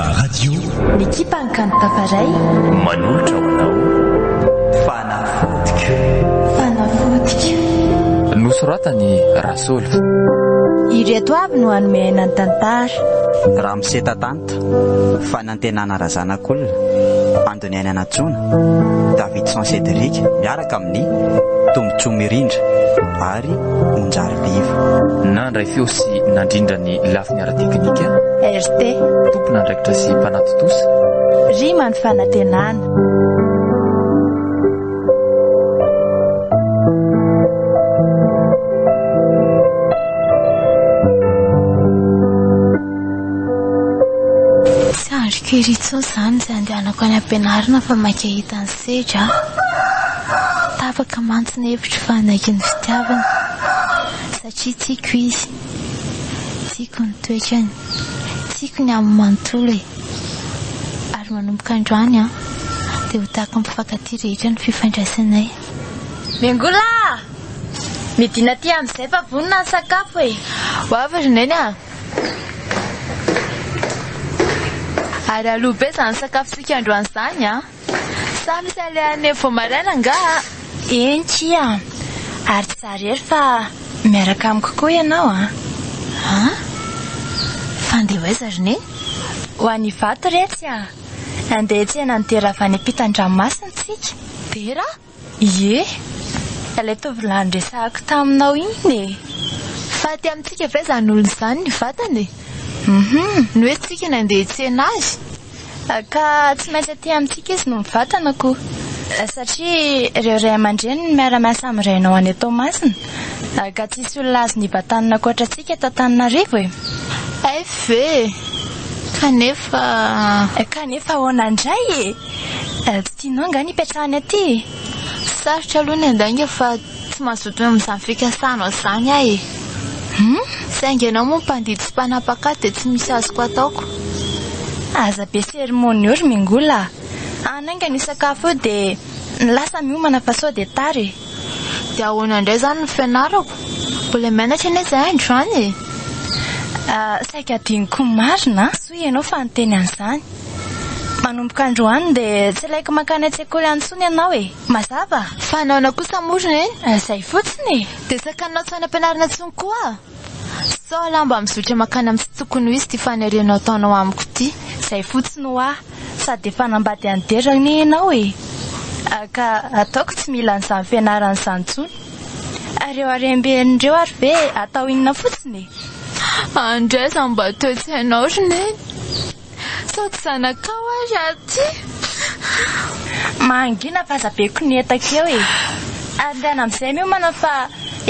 rehefa radio nikipany tafaray manolotra ho anao fanafotika nosoratany rasolo ireto avy no anomeana ny tantara raha misetatanta fanantenana razanak'olona andoniaina natsona David Cédric miaraka amin'ny tombotsomirindra ary onjary liva nandray feo sy nandrindra ny lafiny ara-teknika RT tompona andraikitra sy mpanatotosa rima ny fanantenana Keritso zany izay andehanako any am-pianarana fa maika hita ny sedra tapaka mantsy ny hevitra fa naiky ny fitiavana satria tiako izy tiako ny toetrany tiako ny amin'ny manontolo ary manomboka androany dia ho tahaka mifankatia rehetra ny fifandraisanay Mengola midina ty amin'izay fa vonona ny sakafo ho avy roneny ary aloha be izany sakafosika androany izany sa misy alehan'ny vao maraina nga entia ary tsara ery fa miaraka amiko koa ianao fandeha hoaiza roneny ho any vato retsy andeha tsena ny tera avy any ampitan-dranomasina tsika tera ie ilay tovolahy resahako taminao iny fa ty amintsika ve izany olona izany ny vatany no hoe tsika nandeha tsena azy ka tsy maintsy aty amintsika izy no mivatanako satria ireo ray aman-dreny ny miara-miasa amin'ny rainao any Tomasina ka tsisy olona azy nivatanina koatra tsika Tananarivo ay ve kanefa ahoana indray tsy tianao nga nipetrahany aty sarotra aloha ny andainga fa tsy mazoto amin'izany fikasana izany ahy saingy ianao moa mpandidy sy mpanapaka dia tsy misy azoko ataoko aza be sermony io ry Mengola anainga ny sakafo io dia lasa miomana fa sao dia tary dia ahoana indray izany ny fianarako mbola mianatra anie izay androany saika adiniko marina soa ianao fa niteny an'izany manomboka androany dia tsy ilaiko mankany an-tsekoly antsony ianao mazava fa naona kosa morona izay fotsiny dia sakanao tsy anam-pianarana tsony koa sao lamba mizotra makany amin'ny tsy tokony ho izy ty fanerenao ataonao amiko ty izay fotsiny ho sady efa nambady anderany ianao ka ataoko tsy mila n'izany fianarana izany tsony areo aremben'ireo ary ve atao inona fotsiny andraiza mba toetsy hainao roneny sao tsy zanakao ary aty mangina fa aza be konetaka eo andehana amin'izay miomana fa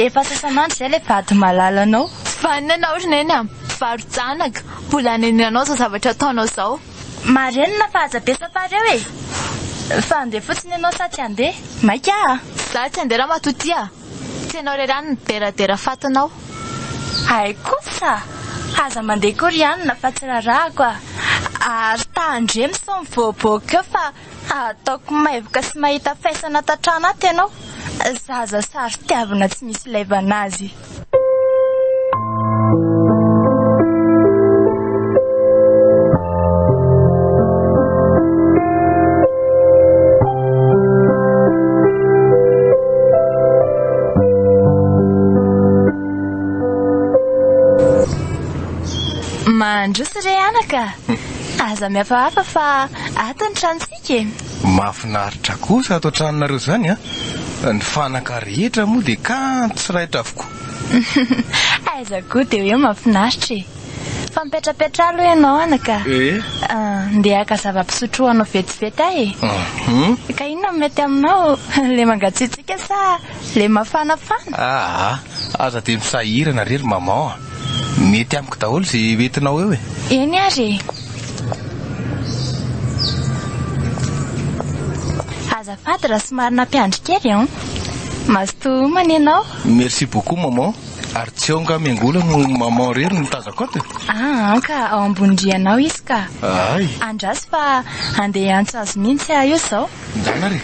efa sasanandro izay ilay vady malalanao vanina anao roneny varojanaka mbola anenanao zao zavatra ataonao izao marenina fa aza be safareo fa andeha fotsiny ianao sa tsy andeha maika za tsy andeha raha matoty tsy ianao rerany ny deradera fatinao ay kosa aza mandeha korianina fa tsy rarahako ary tandre misao mivoaboaka eo fa ataoko maivoka sy mahita faisana tatrana aty ianao zaza sary tiavina tsy misy ilaivana azy mandrosy re anaka aza miafahafa fa ato ny tranontsika mahafinaritra kosa ato tranonareo izany ny fanaka rehetra moa dia kanto raitra avokoa aiza koa dia hoe mahafinaritra fa mipetrapetra aloha ianao anaka ndeha aka zava-pisotro anao vetivety ahy ka inona mety aminao le mangatsiatsika sa le mafanafana aza dia misahirana rery mamao mety amiko daholo izay vetinao eo eny ary azafady raha somary nampiandry kely mazoto homana ianao merci beaucoup maman ary tsy ao nga Mengola no maman rery no tazako ato ka ao ambonindrianao izy ka ay andrasy fa andeha antso azy mihitsy io izao ndana re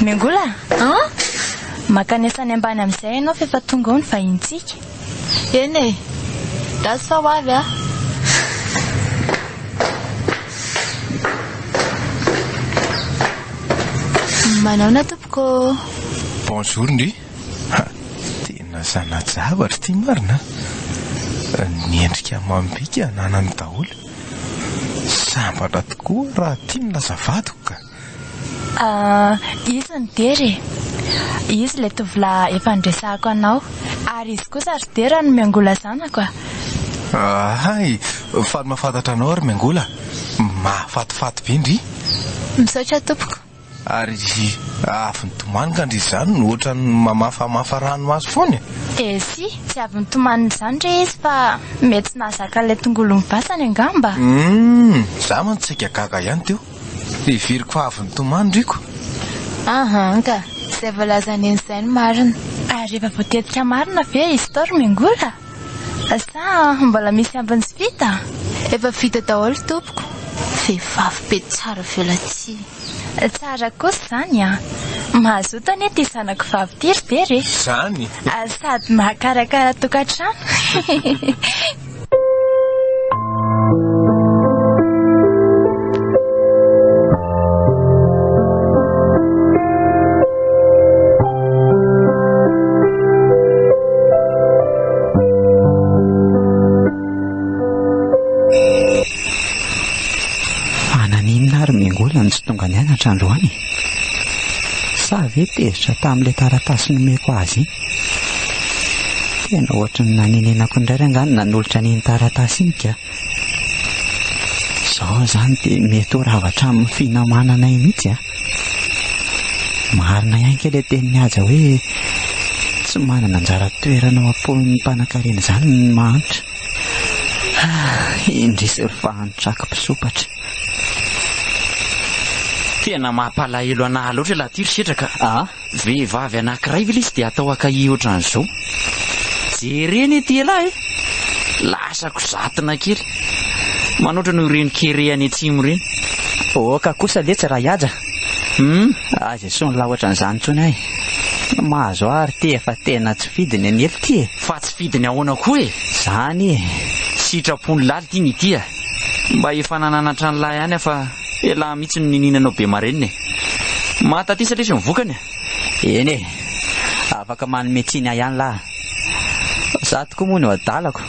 Mengola Makanesany ambany amin'izay ianao fa efa tonga ao ny vahintsika. Eny e, rasy fa ho avy a. Manao na tompoko. Bonjour ndi. Tena zanajavatra ty marina. Niendrika mambika nanany daholo. Sambatra tokoa raha tia milaza vadiko ka. Izy ny dery. Izy ilay tovolahy efa andresahako anao. Ary izy kosa ry dera no miangola zanako a. Hay, faly mahafantatra anao ary miangola. Mahafatifaty be ndry. Misaotra tompoko. Ary avy nitomanika ndry izany no ohatrany mamafamafa ranomasy foana. Si, tsy avy nitomanina izany re izy fa mety tsy nahazaka ilay tongolo mivasany angamba. Za mantsika gaga ihany teo. Iviriko fa avy nitomanindriko. Ka, izay voalazany izay no marina. Ary efa voatetika marina ve izy tao ry miangola? Sa mbola misy ambiny sy vita? Efa vita daholo tompoko. Vehivavy be tsara velatsy. Tsara kosa izany a. Mahazoto anie ty zanako vavy ty ry dery. Izany. Sady mahakarakara tokantrano. Miangola tsy tonga nianatra androany. Sa ve tezitra tamin'ilay taratasy nomeko azy. Tena ohatrany nanenenako indray rangany nanolotra n'iny taratasy iny ka. Zaho zany dia mety ho ravatra amin'ny finamanana iny mihitsy a. Marina ihany kely tenin'ny aja hoe tsy manana anjara toerana ao am-pon'ny mpanan-karena izany ny mahantra. Indrisy ry fahantrako mpisopatra. Tena mampalahelo anahy loatra laha ty ry setraka. Vehivavy anankiray ve izy dia atao akahy ohatran'izao. Jereny ety lahy lasako zatina kely. Manoatra no ireny kere any atsimo ireny. Ka kosa letsy raha iaja. Aza so ny laha ohatran'izany tsony ahy. Mahazo ary ty efa tena tsy fidiny ny hely ty. Fa tsy fidiny ahoana koa e. Zany e. Sitrapony laly ty ny ity a. Mba efa nananatra ny lahy ihany fa ela mihitsy ny nininanao be mareniny. Matatisa lesy mivokany. Eny e, afaka manometsiny ahy ihany lahy. Za tokoa moa no adalako.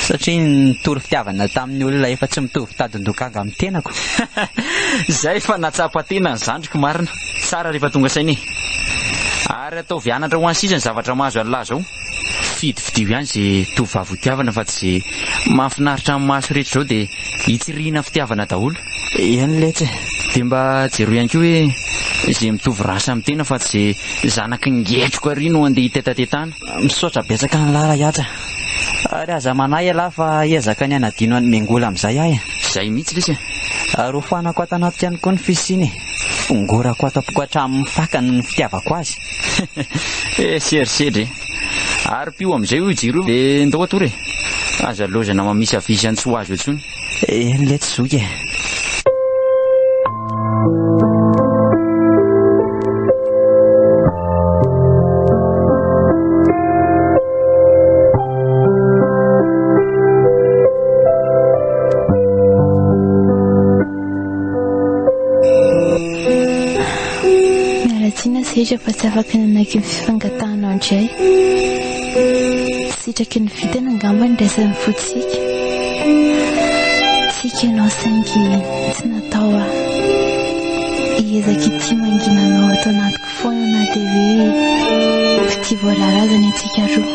Satria nitory fitiavana tamin'ny olona efa tsy mitovy tadin-dokaga amin'ny tenako. Zay fa natsapa-tena ny zandriko marina. Tsara rehefa tonga sainy. Ary atao vianatra ho ansisa ny zavatra mahazo an'lahy zao. Fidifidio ihany izay tovavy fitiavana fa tsy izay mahafinaritra amin'ny maso rehetra zao dia hitsirihana fitiavana daholo. Eny letsy. Dia mba jero ihany koa hoe izay mitovy rasa amin'ny tena fa tsy izay zanaky ngetroko ary no andeha hitetatetana. Misaotra betsaka ny lara iatra. Ary aza manahy aloha fa ezaka ny anadino any miangola amin'izay ahy. Zay mihitsy lesy. Ary ho fanako ato anaty ihany koa ny fisiny. Fongorako ato apoko hatramin'ny fakany ny fitiavako azy. Serisedry. Ary pio amin'izay io jiro dia ndao atory. Aza lozana mamisy afisy tsy ho azo etsony. Eny letsy zoky e. Seja fa tsy afaka nanaky ny fifangatahana andray. Sitraky ny vitana angamba ny raisany fotsika. Tsika ianao saingy tsy natao a. Iezaka ity manginanao ato anatiko foana na dia hoe fity voalarazana itsika roa.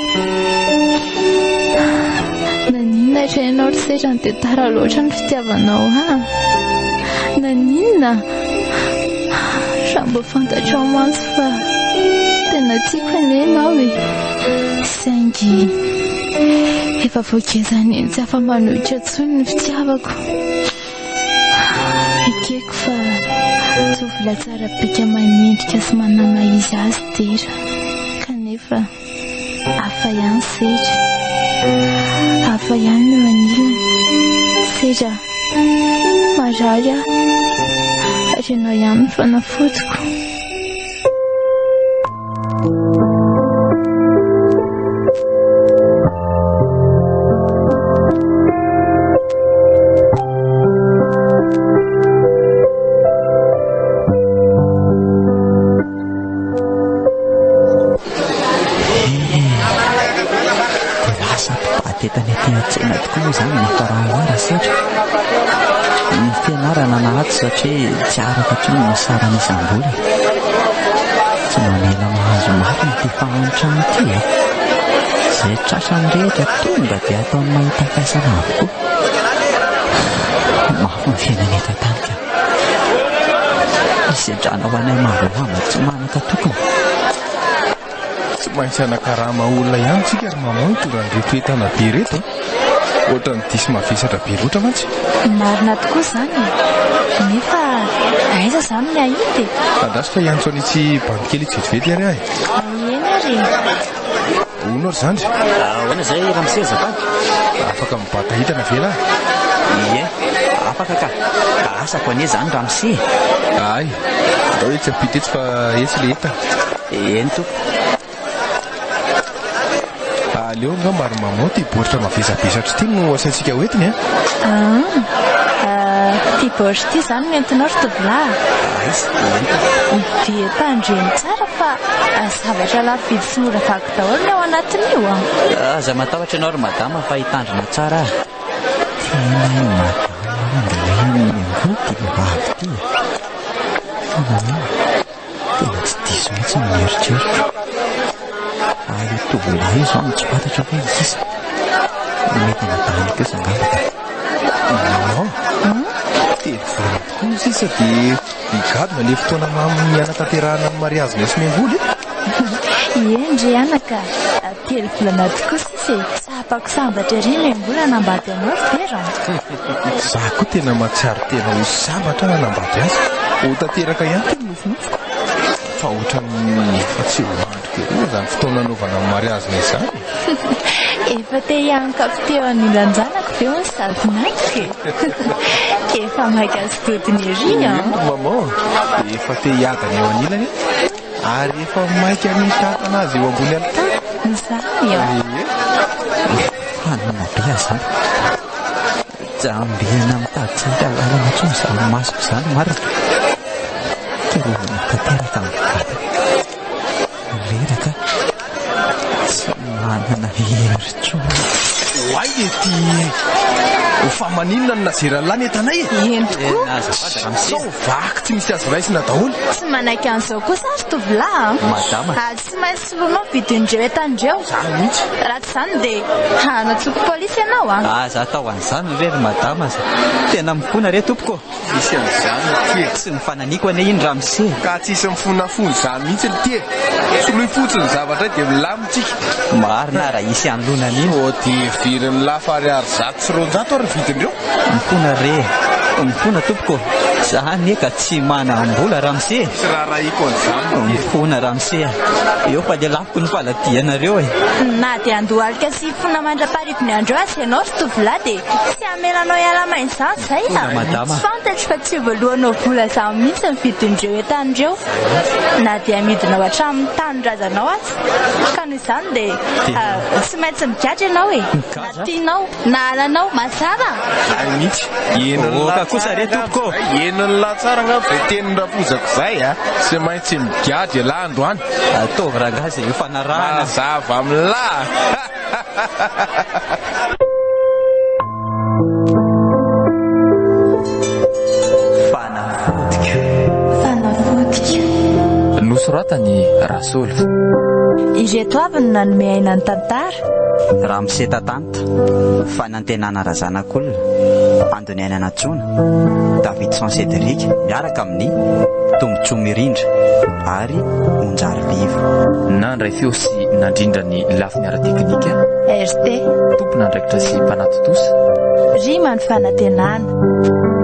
Naninona ohatra ianao ry setra ny dia tara loatra ny fitiavanao Naninona? Raha mba fantatro amantsy fa tena tiako anenao e. Saingy efa voakezany iny tsy afa manohitra tsony ny fitiavako. Ekeko fa tovolahy tsara bika manendrika sy manama izy azy dera. Kanefa hafa ihany setra. Hafa ihany no anilany. Setra marary aho. Ianao ihany ny fanafodiko. tany ety-tsena tokoa moa izany ny farahoara satra ny fianarana nahaty satria tsy araka hatrany ny sarany isam-bola tsy mamela mahazo marina ty fahanitra amin'ity izay trasany rehetra tonga dia ataony mahita faisana avokoa mafy ny fiainana eto an-tany ka isedrana ho anay maroama tsy manaka tokony tsy maintsy anakarama olona ihany tsika ary mamao toran'reto entana be reto ohatra ny disy mavesatra be loatra mantsy marina tokoa izany nefa aiza izany ny ahity andraso fa iantso an'itsy bandikely tsy vetivety ary ahy eny ary ono ary zandry ahoana izay ramosezapany afaka mibata hitana vela ie afaka ka asako ane izany ramose ay ao hoe tsy ampita etsy fa etsy le entana eny toko aleo nga maro mamao ty boritra mavesabesatra ity no asaintsika hoetiny ty boritra ity izany mentinao ry tovila vetandreny tsara fa zavatra lafo vidy sy mora vaky daholo ny ao anatin'io aza matahotra ianao ry madama fa hitandrina tsara tena madama angoty vavy ty tena tsy diso mihitsy ny mieritreritra ary tovolahy izao no tsy fantatra fa izisa mety nadanika izangambaka teny volana tokoa izy sady migadona le fotoana mamy anatanterahana ny mariazina sy miangoly endry anaka telo volana tokoa sisy sapako sambatra ry miangola nambady anao vera za koa tena matsiaro tena ho sambatra nanambady azy ho tanteraka ihany teny nofinofiko fa ohatra ny efa tsy ho andro keroa zany fotoana naovana ny mariazina izany efa te hiankafy teo anilanjanako teo ny savinatike efa maikasitotiny ery mamao efa te hiadana eo anilany ary efa maika ny tatana azy eo ambony alitany izany fanana be azany jambiana mitady tsika lalana tsy mizany masoko izany marina kerovana tanteraka amin'ny vata reraka tsy manana heritro hoay ety fa maninona ny nazeran'lany entanay eny tokoa sao vaky tsy misy azy raisina daholo tsy manaiky an'izao koa sary tovila madama tsy maintsy soronao vidindreo etandreo mihitsy raha tsy izany dia anatsoko polisy ianao aza atao an'izany rery madama za tena mifona re tompoko misy an'izany ty tsy mifananiko ane iny ramose ka tsisy mifonafony izany mihitsy ny ty soloy fotsiny zavatra dia milamitsika marina raha isy anlonany iny o dia viriny lafa ariary zato sy ronjato ary vidindreo mifona re mifona tompoko zany eka tsy manam-bola ramose sy raharahiko an'izany mifona ramose eo fa le lafiko ny faladianareo na dia andohalika sy fona mandra-parivony andreo azy ianao ry tovila dia tsy hamelanao ialamainy izany izay madama fantatry fa tsy voalohanao vola izany mihitsy ny vidindreo etandreo na dia amidinao hatramin'ny tanindrazanao azy ka noho izany dia tsy maintsy migadra ianao na tianao na halanao mazava ay mihitsy oka kosa re tompoko eniny latsara nga zay teniny rapozako zay tsy maintsy migadry la androany ataovy rangazy efa narahana mazava amilay fanafodiko nosoratany rasolo ireto avy no nanome aina ny tantara raha misetatanta fa nantenana razanak'olona andony ainana tsona David San Cédric miaraka amin'ny tombotsoa mirindra ary onjary livo nandray feo sy nandrindra ny lafiny ara-teknika RT tompona andraikitra sy mpanatotosa rima ny fanantenana